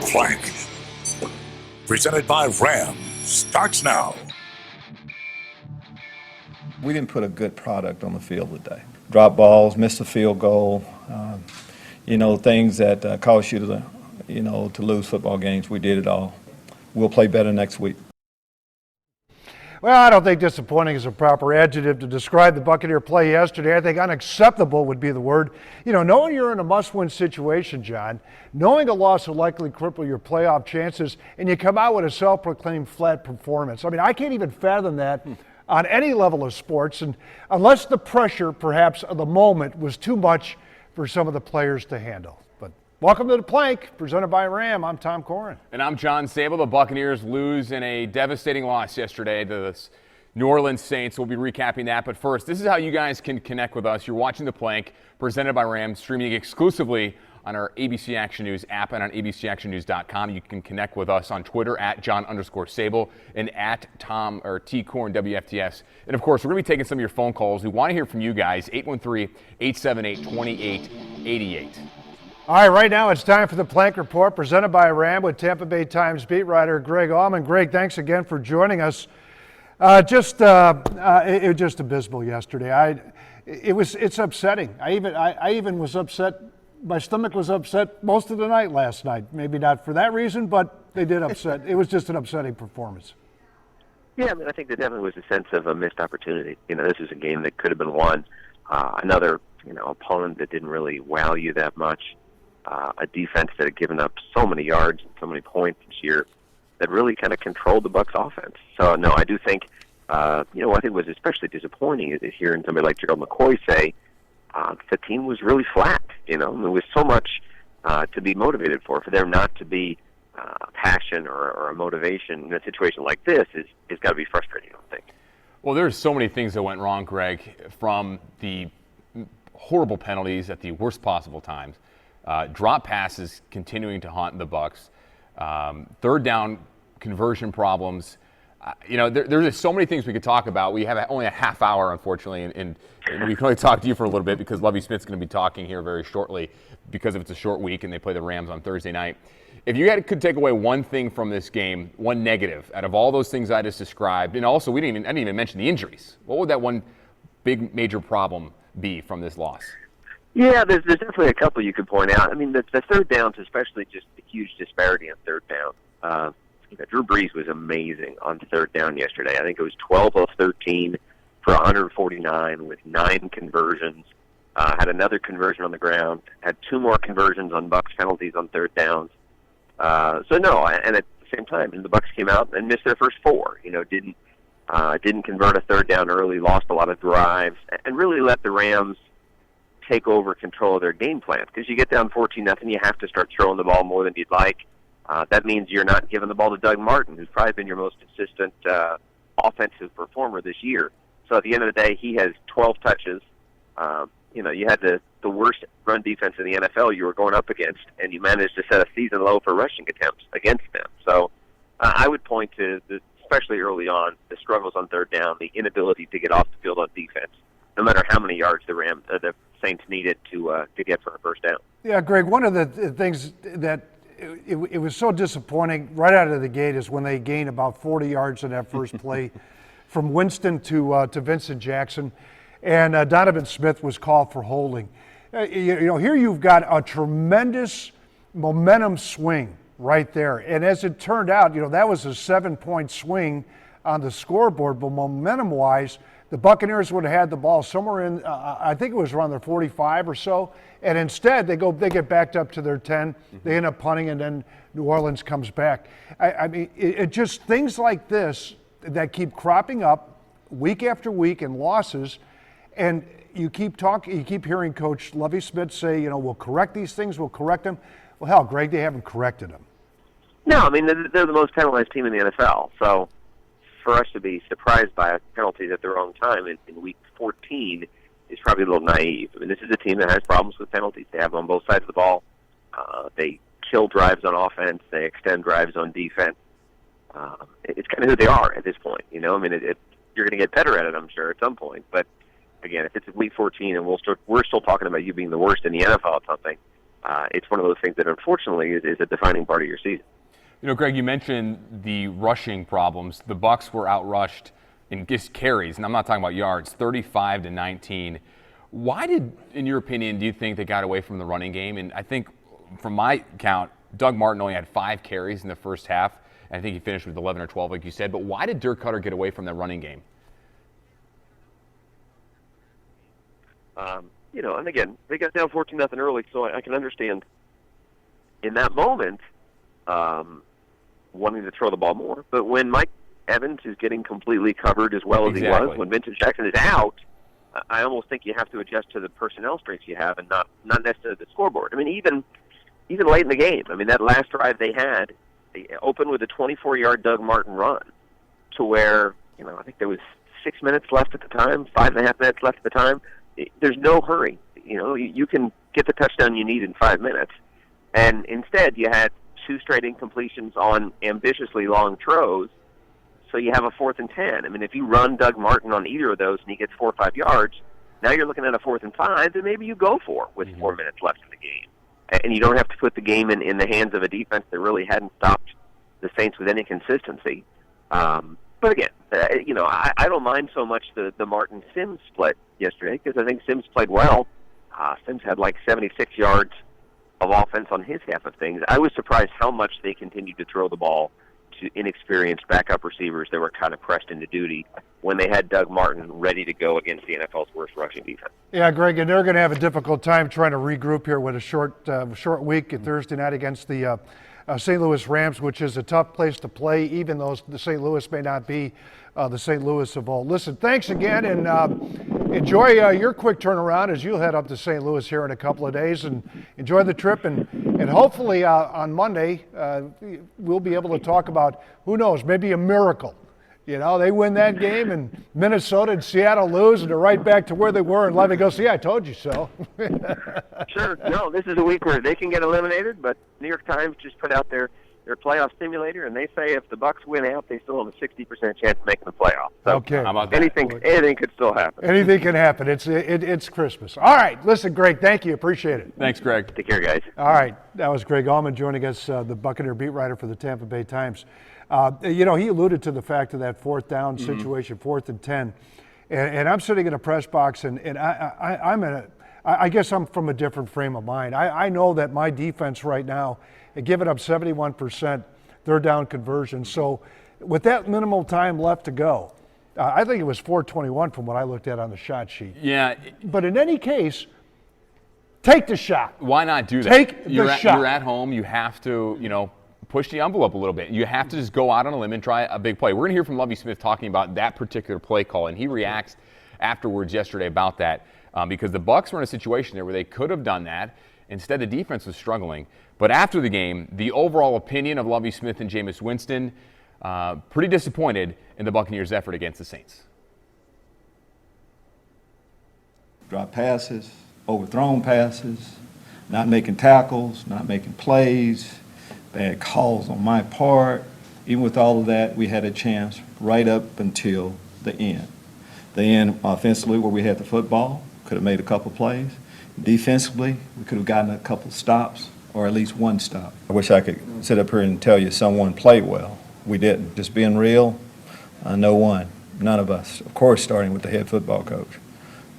Plank. Presented by Ram. Starts now. We didn't put a good product on the field today. Drop balls, missed a field goal, things that cause you to lose football games. We did it all. We'll play better next week. Well, I don't think disappointing is a proper adjective to describe the Buccaneer play yesterday. I think unacceptable would be the word. Knowing you're in a must-win situation, John, knowing a loss will likely cripple your playoff chances, and you come out with a self-proclaimed flat performance. I mean, I can't even fathom that on any level of sports, and unless the pressure, perhaps, of the moment was too much for some of the players to handle. But welcome to The Plank, presented by Ram. I'm Tom Corrin. And I'm John Sable. The Buccaneers lose in a devastating loss yesterday to the New Orleans Saints. We'll be recapping that. But first, this is how you guys can connect with us. You're watching The Plank, presented by Ram, streaming exclusively on our ABC Action News app and on abcactionnews.com. You can connect with us on Twitter at John_Sable and at Tom or T Corn WFTS. And of course, we're going to be taking some of your phone calls. We want to hear from you guys. 813-878-2888. All right, right now it's time for the Plank Report, presented by Ram with Tampa Bay Times beat writer Greg Allman. Greg, thanks again for joining us. It was just abysmal yesterday. It's upsetting. I even was upset. My stomach was upset most of the night last night. Maybe not for that reason, but they did upset. It was just an upsetting performance. Yeah, I mean, I think there definitely was a sense of a missed opportunity. This is a game that could have been won. Another, opponent that didn't really wow you that much. A defense that had given up so many yards and so many points this year that really kind of controlled the Bucs offense. So, no, I do think, what I think was especially disappointing is hearing somebody like Gerald McCoy say the team was really flat. There was so much to be motivated for them not to be passion or a motivation in a situation like this is got to be frustrating, I think. Well, there's so many things that went wrong, Greg, from the horrible penalties at the worst possible times. Drop passes continuing to haunt the Bucs. Third down conversion problems. There's just so many things we could talk about. We have only a half hour, unfortunately, and we can only talk to you for a little bit because Lovie Smith's going to be talking here very shortly because it's a short week and they play the Rams on Thursday night. If you could take away one thing from this game, one negative, out of all those things I just described, and also I didn't even mention the injuries, what would that one big major problem be from this loss? Yeah, there's definitely a couple you could point out. I mean, the third downs, especially just the huge disparity on third down. Drew Brees was amazing on third down yesterday. I think it was 12 of 13 for 149 with 9 conversions. Had another conversion on the ground. Had 2 more conversions on Bucs penalties on third downs. And at the same time, the Bucs came out and missed their first 4. Didn't convert a third down early, lost a lot of drives, and really let the Rams take over control of their game plan. Because you get down 14-0, you have to start throwing the ball more than you'd like. That means you're not giving the ball to Doug Martin, who's probably been your most consistent offensive performer this year. So at the end of the day, he has 12 touches. You had the worst run defense in the NFL you were going up against, and you managed to set a season low for rushing attempts against them. So I would point to, especially early on, the struggles on third down, the inability to get off the field on defense, no matter how many yards the Saints needed to get for a first down. Yeah, Greg, one of the things that it was so disappointing right out of the gate is when they gained about 40 yards in that first play from Winston to Vincent Jackson, and Donovan Smith was called for holding. Here you've got a tremendous momentum swing right there, and as it turned out, that was a 7-point swing on the scoreboard, but momentum-wise, the Buccaneers would have had the ball somewhere in, I think it was around their 45 or so, and instead they get backed up to their 10. They end up punting, and then New Orleans comes back. I mean, it just things like this that keep cropping up week after week in losses, and you keep hearing Coach Lovie Smith say, we'll correct these things, we'll correct them. Well, hell, Greg, they haven't corrected them. No, I mean, they're the most penalized team in the NFL, so for us to be surprised by penalties at the wrong time in Week 14 is probably a little naive. I mean, this is a team that has problems with penalties. They have them on both sides of the ball. They kill drives on offense. They extend drives on defense. It's kind of who they are at this point. I mean, you're going to get better at it, I'm sure, at some point. But, again, if it's Week 14 and we're still talking about you being the worst in the NFL at something, it's one of those things that unfortunately is a defining part of your season. You know, Greg, you mentioned the rushing problems. The Bucs were outrushed in just carries, and I'm not talking about yards, 35-19. Why did, in your opinion, do you think they got away from the running game? And I think, from my count, Doug Martin only had 5 carries in the first half. And I think he finished with 11 or 12, like you said. But why did Dirk Cutter get away from that running game? And again, they got down 14-0 early, so I can understand in that moment wanting to throw the ball more. But when Mike Evans is getting completely covered as well as he was, when Vincent Jackson is out, I almost think you have to adjust to the personnel strengths you have and not necessarily the scoreboard. I mean, even late in the game, I mean, that last drive they had, they opened with a 24-yard Doug Martin run to where, I think there was 6 minutes left at the time, 5.5 minutes left at the time. There's no hurry. You can get the touchdown you need in 5 minutes. And instead, you had 2 straight incompletions on ambitiously long throws, so you have a 4th and 10. I mean, if you run Doug Martin on either of those and he gets 4 or 5 yards, now you're looking at a 4th and 5 that maybe you go for with 4 minutes left in the game. And you don't have to put the game in the hands of a defense that really hadn't stopped the Saints with any consistency. But again, I don't mind so much the Martin-Sims split yesterday because I think Sims played well. Sims had like 76 yards of offense on his half of things. I was surprised how much they continued to throw the ball to inexperienced backup receivers that were kind of pressed into duty when they had Doug Martin ready to go against the NFL's worst rushing defense. Yeah, Greg, and they're going to have a difficult time trying to regroup here with a short week at Thursday night against the St. Louis Rams, which is a tough place to play, even though the St. Louis may not be the St. Louis of old. Listen, thanks again, and enjoy your quick turnaround as you'll head up to St. Louis here in a couple of days, and enjoy the trip. And hopefully on Monday we'll be able to talk about, who knows, maybe a miracle. They win that game, and Minnesota and Seattle lose, and they're right back to where they were, and Levy goes, I told you so. Sure. No, this is a week where they can get eliminated, but New York Times just put out their playoff simulator, and they say if the Bucs win out, they still have a 60% chance of making the playoffs. So okay. How about that? Anything could still happen. Anything can happen. It's Christmas. All right. Listen, Greg, thank you. Appreciate it. Thanks, Greg. Take care, guys. All right. That was Greg Allman joining us, the Buccaneer beat writer for the Tampa Bay Times. He alluded to the fact of that 4th down situation, 4th and 10. And I'm sitting in a press box, and I guess I'm from a different frame of mind. I know that my defense right now had given up 71% third down conversion. So with that minimal time left to go, I think it was 421 from what I looked at on the shot sheet. Yeah. But in any case, take the shot. Why not do that? Take the shot. You're at home. You have to, push the envelope a little bit. You have to just go out on a limb and try a big play. We're going to hear from Lovie Smith talking about that particular play call, and he reacts afterwards yesterday about that because the Bucs were in a situation there where they could have done that. Instead, the defense was struggling. But after the game, the overall opinion of Lovie Smith and Jameis Winston, pretty disappointed in the Buccaneers' effort against the Saints. Drop passes, overthrown passes, not making tackles, not making plays, bad calls on my part. Even with all of that, we had a chance right up until the end. The end offensively, where we had the football, could have made a couple plays. Defensively, we could have gotten a couple stops, or at least one stop. I wish I could sit up here and tell you someone played well. We didn't. Just being real, no one, none of us. Of course, starting with the head football coach.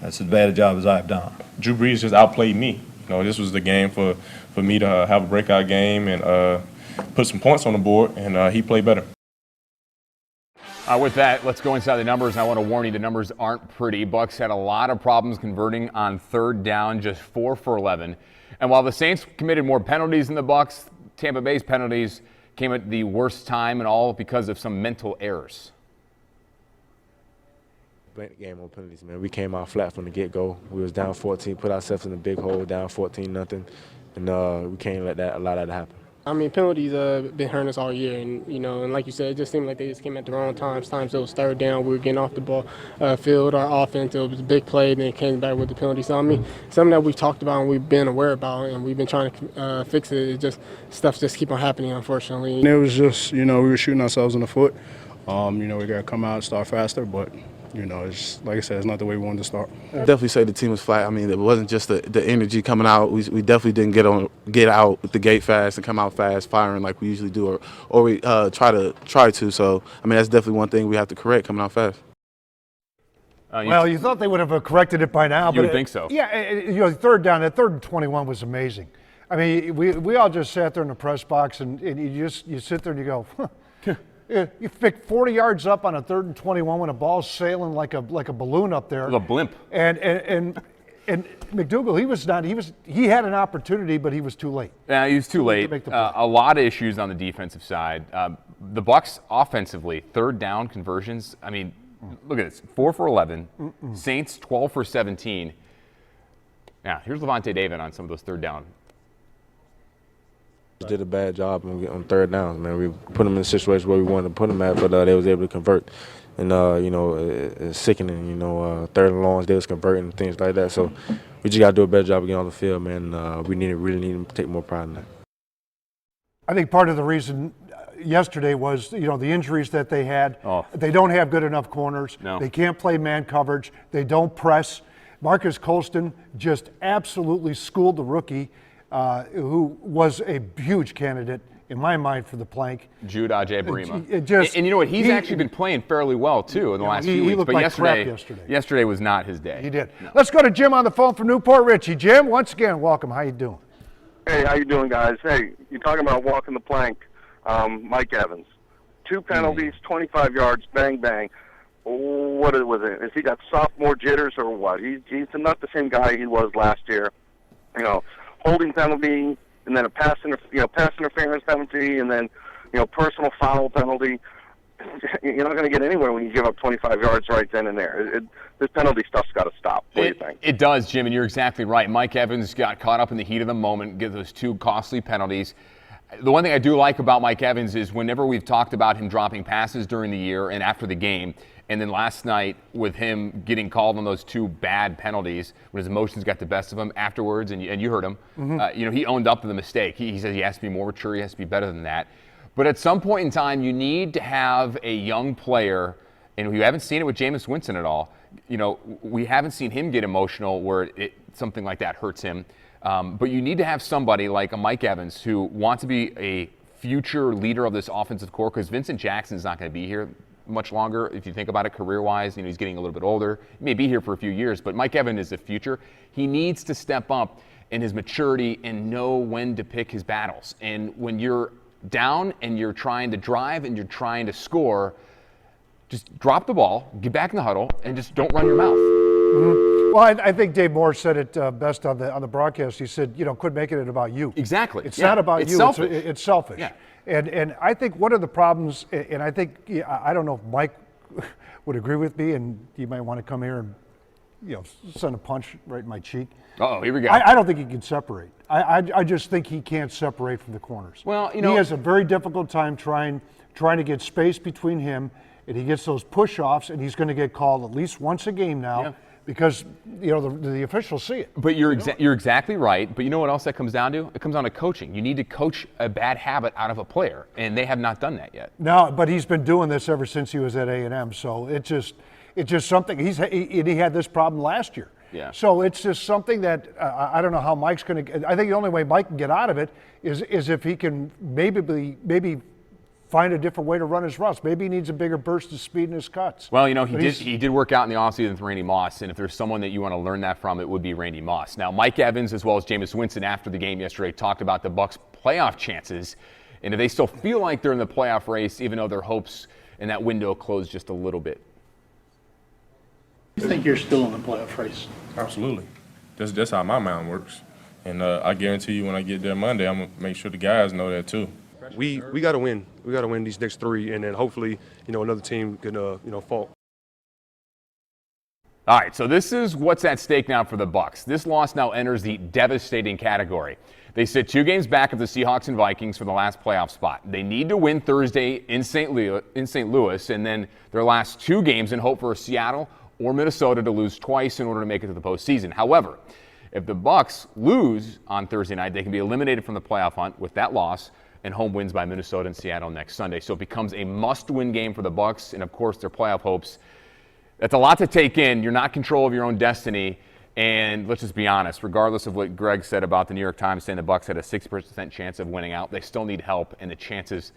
That's as bad a job as I've done. Drew Brees just outplayed me. This was the game for me to have a breakout game and put some points on the board, and he played better. With that, let's go inside the numbers. I want to warn you, the numbers aren't pretty. Bucs had a lot of problems converting on third down, just 4 for 11. And while the Saints committed more penalties than the Bucs, Tampa Bay's penalties came at the worst time, and all because of some mental errors. Game on penalties, man. We came out flat from the get-go. We was down 14, put ourselves in a big hole, down 14-0, and we can't allow that to happen. I mean, penalties been hurting us all year, and like you said, it just seemed like they just came at the wrong times. Times it was third down, we were getting off the ball field, our offense, it was a big play, and then it came back with the penalty. So I mean, something that we've talked about and we've been aware about, and we've been trying to fix it. It just stuff just keep on happening, unfortunately. And it was just, we were shooting ourselves in the foot. We got to come out and start faster, but You know, it's like I said, it's not the way we wanted to start. Definitely say the team was flat. I mean, it wasn't just the energy coming out. We definitely didn't get out the gate fast and come out fast, firing like we usually do, or we try to. So I mean, that's definitely one thing we have to correct, coming out fast. Well, you thought they would have corrected it by now. You would think so. Yeah, you know, third down, that 3rd and 21 was amazing. I mean, we all just sat there in the press box, and you sit there and you go, huh. You pick 40 yards up on a 3rd and 21 when a ball's sailing like a balloon up there. It was a blimp. And McDougal, he had an opportunity, but he was too late. Yeah, he was too late. A lot of issues on the defensive side. The Bucs offensively, 3rd down conversions. I mean, look at this: 4 for 11. Saints 12 for 17. Now here's Levante David on some of those 3rd down. Did a bad job on 3rd down, man. We put them in a situation where we wanted to put them at, but they was able to convert. And, you know, it's sickening, you know, 3rd and longs, they was converting and things like that. So we just got to do a better job of getting on the field, man. We really need to take more pride in that. I think part of the reason yesterday was, you know, the injuries that they had. Oh. They don't have good enough corners. No. They can't play man coverage. They don't press. Marcus Colston just absolutely schooled the rookie, who was a huge candidate in my mind for the plank. Jude Ajay-Barima. And you know what? He's actually been playing fairly well, too, in the last few weeks. He looked but like crap yesterday. Yesterday was not his day. He did. No. Let's go to Jim on the phone from Newport Richie. Jim, once again, welcome. How you doing? Hey, how you doing, guys? Hey, you're talking about walking the plank. Mike Evans. 2 penalties, 25 yards, bang, bang. What was it? Has he got sophomore jitters or what? He's not the same guy he was last year. You know, holding penalty, and then a pass interference penalty, and then, you know, personal foul penalty. You're not going to get anywhere when you give up 25 yards right then and there. This penalty stuff's got to stop. What do you think? It does, Jim, and you're exactly right. Mike Evans got caught up in the heat of the moment, get those 2 costly penalties. The one thing I do like about Mike Evans is whenever we've talked about him dropping passes during the year and after the game, and then last night with him getting called on those 2 bad penalties when his emotions got the best of him afterwards, and you heard him, you know, he owned up to the mistake. He says he has to be more mature, he has to be better than that. But at some point in time, you need to have a young player, and we haven't seen it with Jameis Winston at all. You know, we haven't seen him get emotional where something like that hurts him. But you need to have somebody like a Mike Evans who wants to be a future leader of this offensive core, because Vincent Jackson's not going to be here much longer. If you think about it career-wise, you know, he's getting a little bit older. He may be here for a few years, but Mike Evans is the future. He needs to step up in his maturity and know when to pick his battles. And when you're down and you're trying to drive and you're trying to score, just drop the ball, get back in the huddle, and just don't run your mouth. Well, I think Dave Moore said it best on the broadcast. He said, you know, quit making it about you. Exactly. It's not about you. Selfish. It's selfish. Yeah. And I think one of the problems, and I think, I don't know if Mike would agree with me, and you might want to come here and, you know, send a punch right in my cheek. Oh, here we go. I don't think he can separate. I just think he can't separate from the corners. Well, you know, he has a very difficult time trying to get space between him, and he gets those push-offs, and he's going to get called at least once a game now. Yeah. Because, you know, the officials see it. But you're exactly right. But you know what else that comes down to? It comes down to coaching. You need to coach a bad habit out of a player, and they have not done that yet. No, but he's been doing this ever since he was at A&M. So it's just something. He had this problem last year. Yeah. So it's just something that I don't know how Mike's going to. I think the only way Mike can get out of it is if he can maybe find a different way to run his routes. Maybe he needs a bigger burst of speed in his cuts. Well, you know, he did work out in the offseason with Randy Moss, and if there's someone that you want to learn that from, it would be Randy Moss. Now, Mike Evans, as well as Jameis Winston, after the game yesterday, talked about the Bucs' playoff chances, and if they still feel like they're in the playoff race, even though their hopes in that window closed just a little bit. I think you're still in the playoff race. Absolutely. That's how my mind works. And I guarantee you when I get there Monday, I'm going to make sure the guys know that too. We got to win. We got to win these next 3, and then hopefully, you know, another team can, fall. All right, so this is what's at stake now for the Bucs. This loss now enters the devastating category. They sit 2 games back of the Seahawks and Vikings for the last playoff spot. They need to win Thursday in St. Louis, and then their last 2 games in hope for Seattle or Minnesota to lose twice in order to make it to the postseason. However, if the Bucs lose on Thursday night, they can be eliminated from the playoff hunt with that loss, and home wins by Minnesota and Seattle next Sunday. So it becomes a must-win game for the Bucs, and of course their playoff hopes That's a lot to take in. You're not in control of your own destiny. And let's just be honest, regardless of what Greg said about the New York Times saying the Bucs had a 6% chance of winning out, they still need help, and the chances,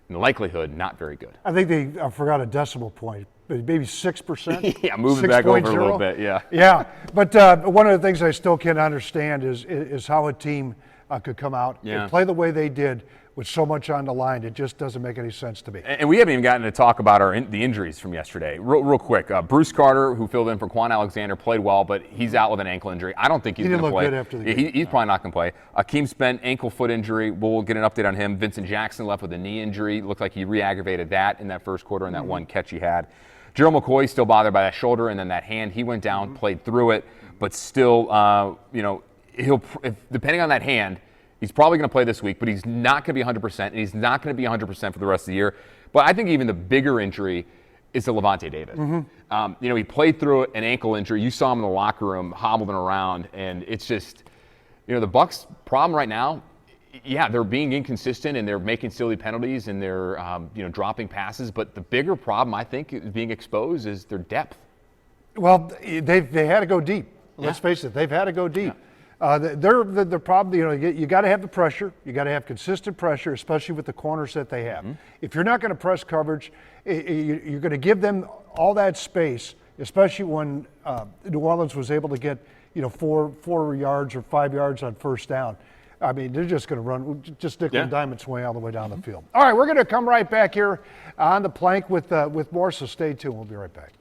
in likelihood, not very good. I think they forgot a decimal point, but maybe 6%. Yeah, move it back over a little bit, yeah. Yeah, but one of the things I still can't understand is how a team could come out and play the way they did with so much on the line. It just doesn't make any sense to me. And we haven't even gotten to talk about the injuries from yesterday. Real quick, Bruce Carter, who filled in for Quan Alexander, played well, but he's out with an ankle injury. I don't think he's going to play. He didn't look good after the game. He's probably not going to play. Akeem Spence, ankle-foot injury. We'll get an update on him. Vincent Jackson left with a knee injury. Looked like he re-aggravated that in that first quarter in that one catch he had. Gerald McCoy still bothered by that shoulder and then that hand. He went down, played through it, but still, depending on that hand, he's probably going to play this week, but he's not going to be 100%, and he's not going to be 100% for the rest of the year. But I think even the bigger injury is to Levante David. He played through an ankle injury. You saw him in the locker room hobbling around, and it's just, the Bucs' problem right now, they're being inconsistent, and they're making silly penalties, and they're dropping passes. But the bigger problem, I think, is being exposed is their depth. Well, they had to go deep. Let's face it, they've had to go deep. The problem, you got to have the pressure. You got to have consistent pressure, especially with the corners that they have. If you're not going to press coverage, you're going to give them all that space, especially when New Orleans was able to get 4 yards or 5 yards on first down. I mean, they're just going to run, just nickel and dime its way all the way down the field. All right, we're going to come right back here on the plank with more, so stay tuned. We'll be right back.